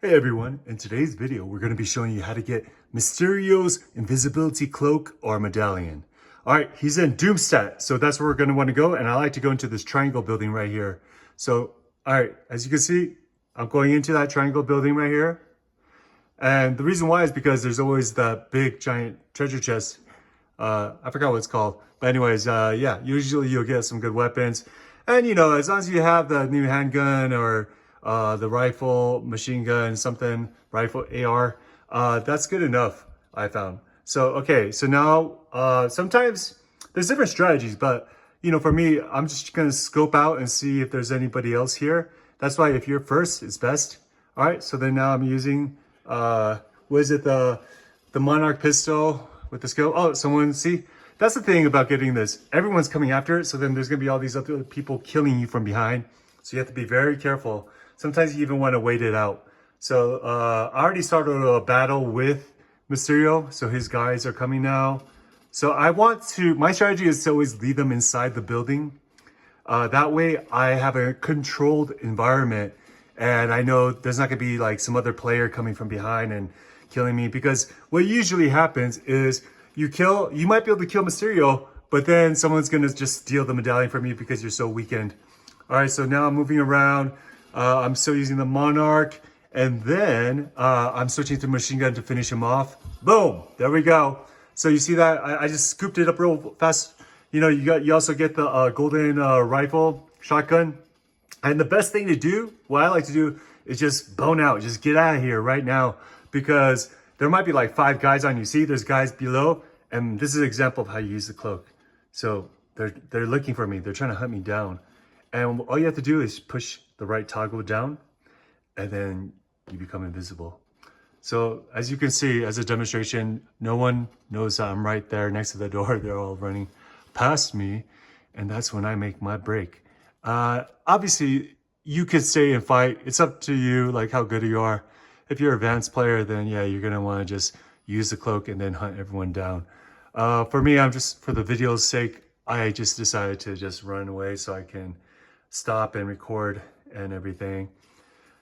Hey everyone, in today's video we're going to be showing you how to get Mysterio's invisibility cloak or medallion. Alright, he's in Doomstat, so that's where we're going to want to go, and I like to go into this triangle building right here. So, alright, as you can see, I'm going into that triangle building right here. And the reason why is because there's always that big giant treasure chest. I forgot what it's called. But anyways, yeah, usually you'll get some good weapons. And you know, as long as you have the new handgun or the rifle, machine gun, something, rifle, AR, that's good enough, I found. So, okay, so now, sometimes there's different strategies, but you know, for me, I'm just gonna scope out and see if there's anybody else here. That's why if you're first, it's best. All right, so then now I'm using, what is it, the Monarch pistol with the skill. Oh, someone, see, that's the thing about getting this. Everyone's coming after it, so then there's gonna be all these other people killing you from behind. So you have to be very careful. Sometimes you even want to wait it out. So I already started a battle with Mysterio, so his guys are coming now. So my strategy is to always leave them inside the building. That way I have a controlled environment and I know there's not gonna be like some other player coming from behind and killing me, because what usually happens is you might be able to kill Mysterio, but then someone's gonna just steal the medallion from you because you're so weakened. All right, so now I'm moving around. I'm still using the Monarch, and then I'm switching to machine gun to finish him off. Boom, there we go. So you see that I just scooped it up real fast. You know, you also get the golden rifle shotgun. And the best thing to do, what I like to do, is just bone out, just get out of here right now, because there might be like 5 guys on you. See, there's guys below, and this is an example of how you use the cloak. So they're looking for me. They're trying to hunt me down. And all you have to do is push the right toggle down, and then you become invisible. So as you can see, as a demonstration, no one knows that I'm right there next to the door. They're all running past me, and that's when I make my break. Obviously, you could stay and fight. It's up to you, like how good you are. If you're an advanced player, then yeah, you're gonna want to just use the cloak and then hunt everyone down. For me, for the video's sake, I just decided to just run away so I can stop and record and everything.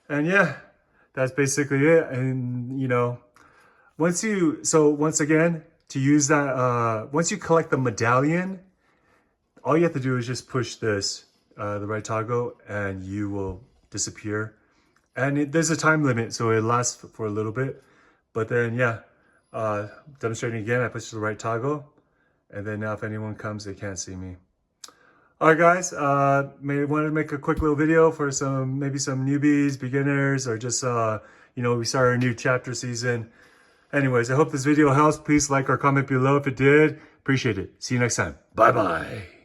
And yeah, that's basically it. And you know, once again, to use that, once you collect the medallion, all you have to do is just push this, the right toggle, and you will disappear. And there's a time limit, so it lasts for a little bit. But then yeah, demonstrating again, I push the right toggle, and then now if anyone comes, they can't see me. All right, guys, maybe wanted to make a quick little video for maybe some newbies, beginners, or just, you know, we started a new chapter season. Anyways, I hope this video helps. Please like or comment below if it did. Appreciate it. See you next time. Bye-bye.